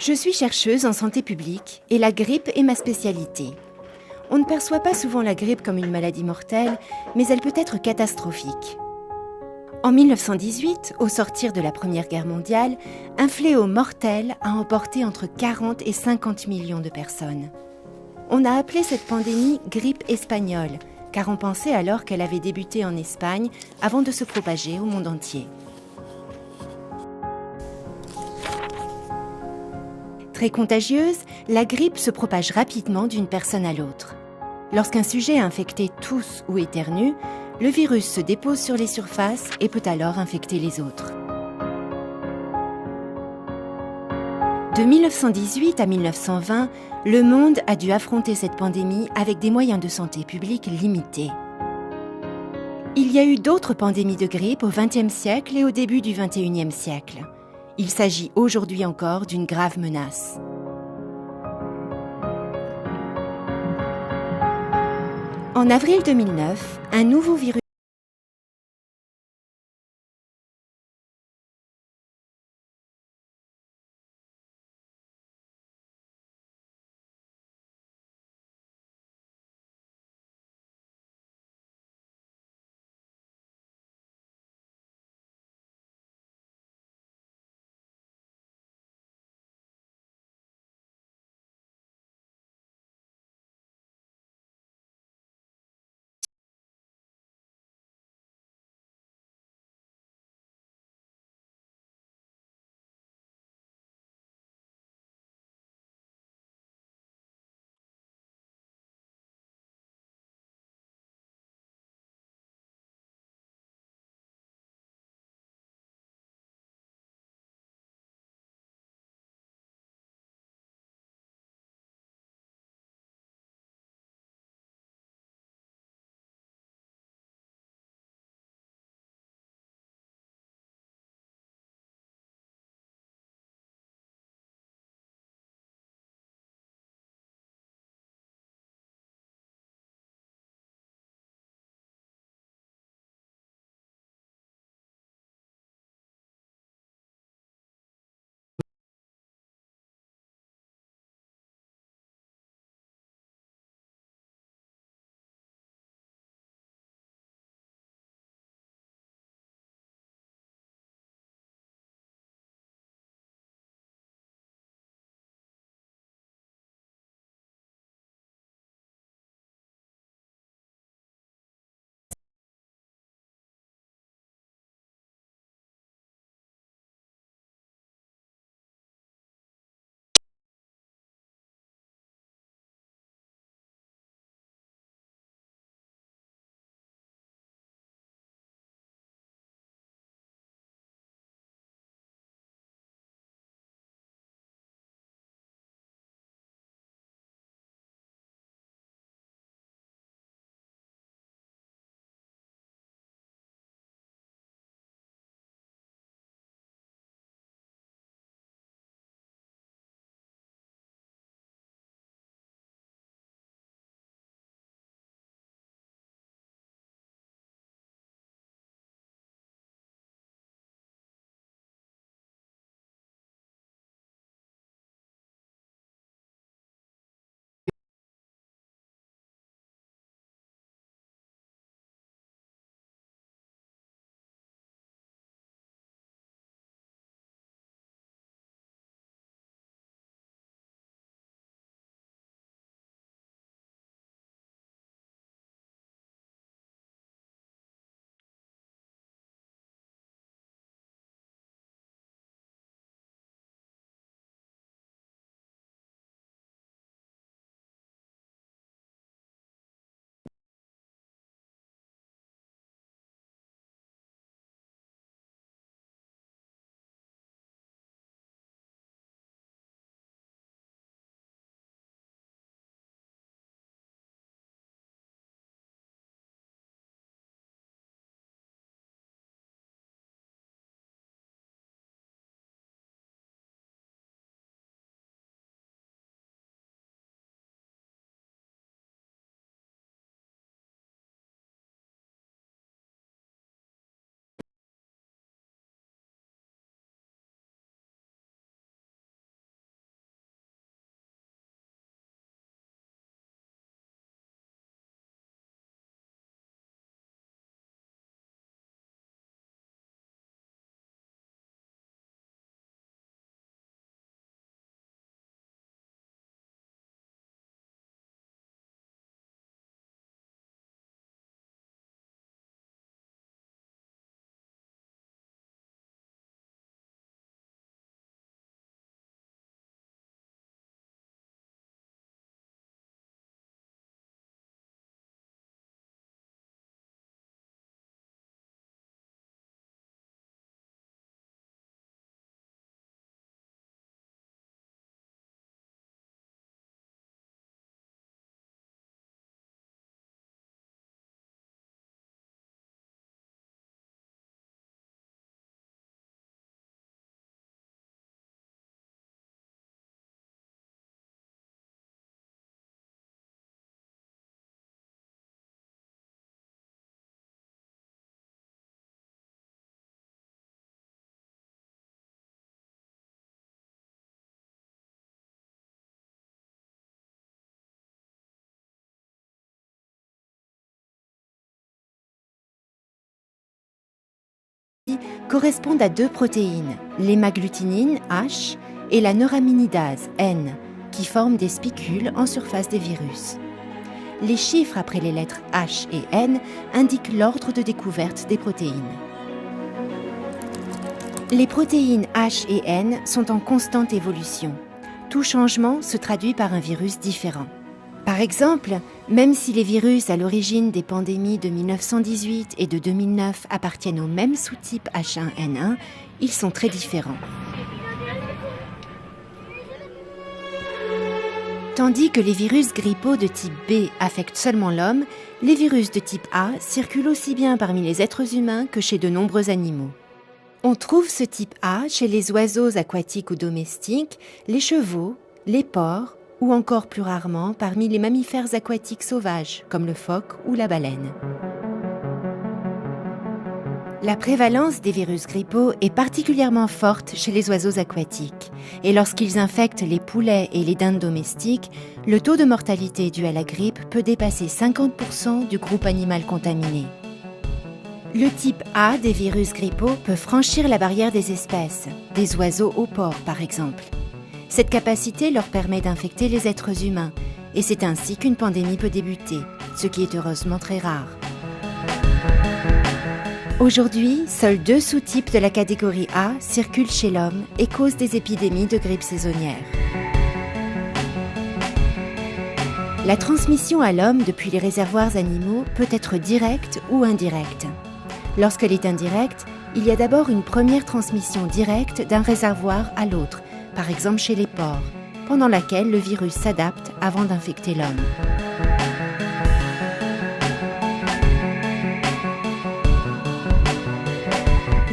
Je suis chercheuse en santé publique et la grippe est ma spécialité. On ne perçoit pas souvent la grippe comme une maladie mortelle, mais elle peut être catastrophique. En 1918, au sortir de la Première Guerre mondiale, un fléau mortel a emporté entre 40 et 50 millions de personnes. On a appelé cette pandémie grippe espagnole, car on pensait alors qu'elle avait débuté en Espagne avant de se propager au monde entier. Très contagieuse, la grippe se propage rapidement d'une personne à l'autre. Lorsqu'un sujet infecté tousse ou éternue, le virus se dépose sur les surfaces et peut alors infecter les autres. De 1918 à 1920, le monde a dû affronter cette pandémie avec des moyens de santé publique limités. Il y a eu d'autres pandémies de grippe au XXe siècle et au début du XXIe siècle. Il s'agit aujourd'hui encore d'une grave menace. En avril 2009, un nouveau virus correspondent à deux protéines, l'hémagglutinine H et la neuraminidase N, qui forment des spicules en surface des virus. Les chiffres après les lettres H et N indiquent l'ordre de découverte des protéines. Les protéines H et N sont en constante évolution. Tout changement se traduit par un virus différent. Par exemple, même si les virus à l'origine des pandémies de 1918 et de 2009 appartiennent au même sous-type H1N1, ils sont très différents. Tandis que les virus grippaux de type B affectent seulement l'homme, les virus de type A circulent aussi bien parmi les êtres humains que chez de nombreux animaux. On trouve ce type A chez les oiseaux aquatiques ou domestiques, les chevaux, les porcs, ou encore plus rarement parmi les mammifères aquatiques sauvages, comme le phoque ou la baleine. La prévalence des virus grippaux est particulièrement forte chez les oiseaux aquatiques. Et lorsqu'ils infectent les poulets et les dindes domestiques, le taux de mortalité dû à la grippe peut dépasser 50% du groupe animal contaminé. Le type A des virus grippaux peut franchir la barrière des espèces, des oiseaux aux porcs par exemple. Cette capacité leur permet d'infecter les êtres humains, et c'est ainsi qu'une pandémie peut débuter, ce qui est heureusement très rare. Aujourd'hui, seuls 2 sous-types de la catégorie A circulent chez l'homme et causent des épidémies de grippe saisonnière. La transmission à l'homme depuis les réservoirs animaux peut être directe ou indirecte. Lorsqu'elle est indirecte, il y a d'abord une première transmission directe d'un réservoir à l'autre, par exemple chez les porcs, pendant laquelle le virus s'adapte avant d'infecter l'homme.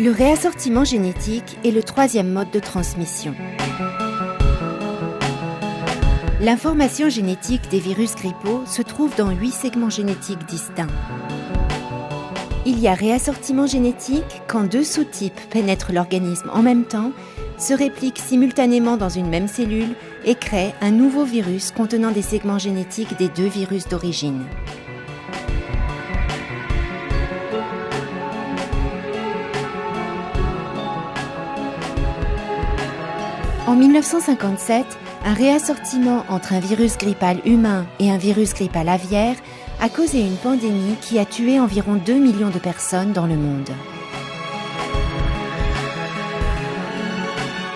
Le réassortiment génétique est le 3e mode de transmission. L'information génétique des virus grippaux se trouve dans 8 segments génétiques distincts. Il y a réassortiment génétique quand 2 sous-types pénètrent l'organisme en même temps, se répliquent simultanément dans une même cellule et créent un nouveau virus contenant des segments génétiques des 2 virus d'origine. En 1957, un réassortiment entre un virus grippal humain et un virus grippal aviaire a causé une pandémie qui a tué environ 2 millions de personnes dans le monde.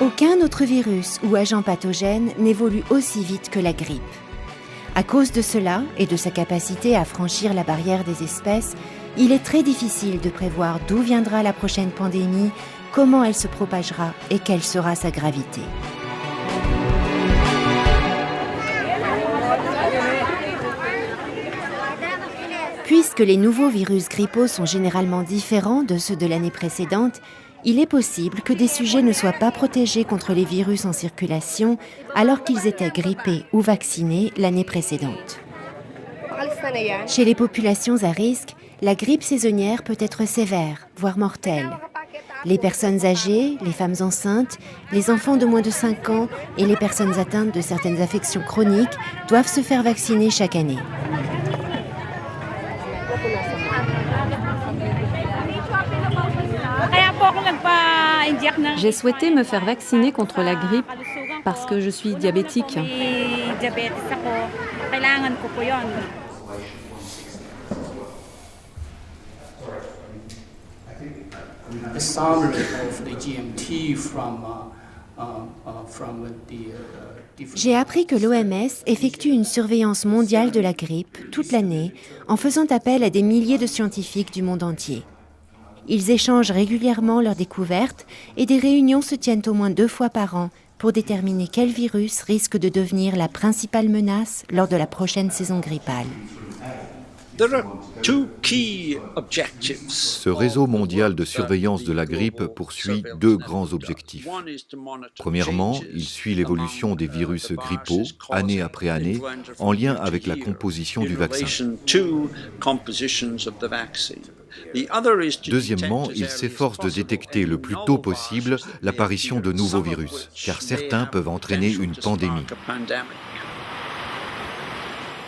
Aucun autre virus ou agent pathogène n'évolue aussi vite que la grippe. À cause de cela et de sa capacité à franchir la barrière des espèces, il est très difficile de prévoir d'où viendra la prochaine pandémie, comment elle se propagera et quelle sera sa gravité. Puisque les nouveaux virus grippaux sont généralement différents de ceux de l'année précédente, il est possible que des sujets ne soient pas protégés contre les virus en circulation alors qu'ils étaient grippés ou vaccinés l'année précédente. Chez les populations à risque, la grippe saisonnière peut être sévère, voire mortelle. Les personnes âgées, les femmes enceintes, les enfants de moins de 5 ans et les personnes atteintes de certaines affections chroniques doivent se faire vacciner chaque année. J'ai souhaité me faire vacciner contre la grippe parce que je suis diabétique. J'ai appris que l'OMS effectue une surveillance mondiale de la grippe toute l'année en faisant appel à des milliers de scientifiques du monde entier. Ils échangent régulièrement leurs découvertes et des réunions se tiennent au moins 2 fois par an pour déterminer quel virus risque de devenir la principale menace lors de la prochaine saison grippale. Ce réseau mondial de surveillance de la grippe poursuit 2 grands objectifs. Premièrement, il suit l'évolution des virus grippaux, année après année, en lien avec la composition du vaccin. Deuxièmement, il s'efforce de détecter le plus tôt possible l'apparition de nouveaux virus, car certains peuvent entraîner une pandémie.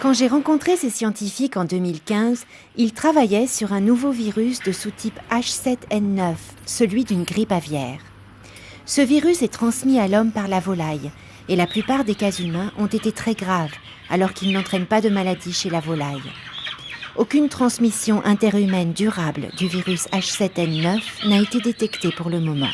Quand j'ai rencontré ces scientifiques en 2015, ils travaillaient sur un nouveau virus de sous-type H7N9, celui d'une grippe aviaire. Ce virus est transmis à l'homme par la volaille, et la plupart des cas humains ont été très graves, alors qu'il n'entraîne pas de maladie chez la volaille. Aucune transmission interhumaine durable du virus H7N9 n'a été détectée pour le moment.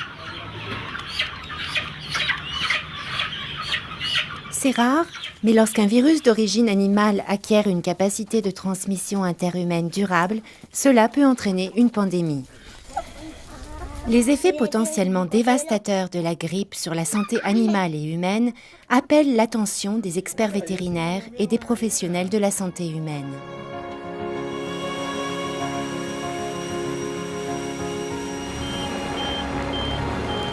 C'est rare, mais lorsqu'un virus d'origine animale acquiert une capacité de transmission interhumaine durable, cela peut entraîner une pandémie. Les effets potentiellement dévastateurs de la grippe sur la santé animale et humaine appellent l'attention des experts vétérinaires et des professionnels de la santé humaine.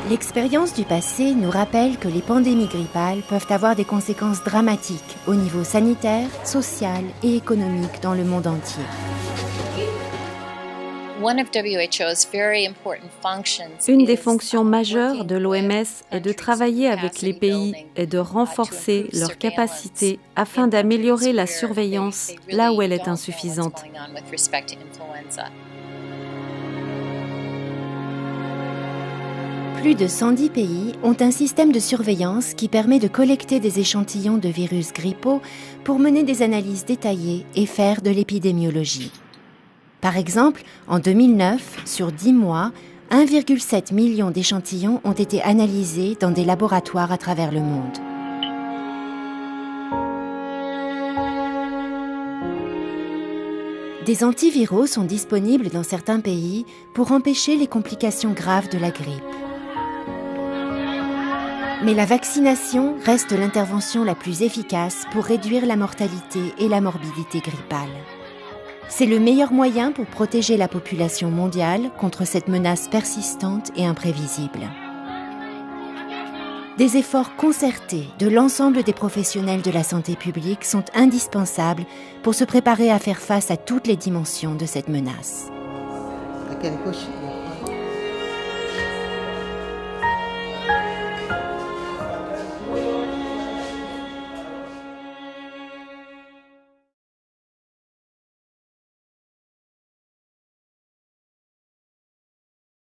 L'expérience du passé nous rappelle que les pandémies grippales peuvent avoir des conséquences dramatiques au niveau sanitaire, social et économique dans le monde entier. Une des fonctions majeures de l'OMS est de travailler avec les pays et de renforcer leurs capacités afin d'améliorer la surveillance là où elle est insuffisante. Plus de 110 pays ont un système de surveillance qui permet de collecter des échantillons de virus grippaux pour mener des analyses détaillées et faire de l'épidémiologie. Par exemple, en 2009, sur 10 mois, 1,7 million d'échantillons ont été analysés dans des laboratoires à travers le monde. Des antiviraux sont disponibles dans certains pays pour empêcher les complications graves de la grippe. Mais la vaccination reste l'intervention la plus efficace pour réduire la mortalité et la morbidité grippale. C'est le meilleur moyen pour protéger la population mondiale contre cette menace persistante et imprévisible. Des efforts concertés de l'ensemble des professionnels de la santé publique sont indispensables pour se préparer à faire face à toutes les dimensions de cette menace.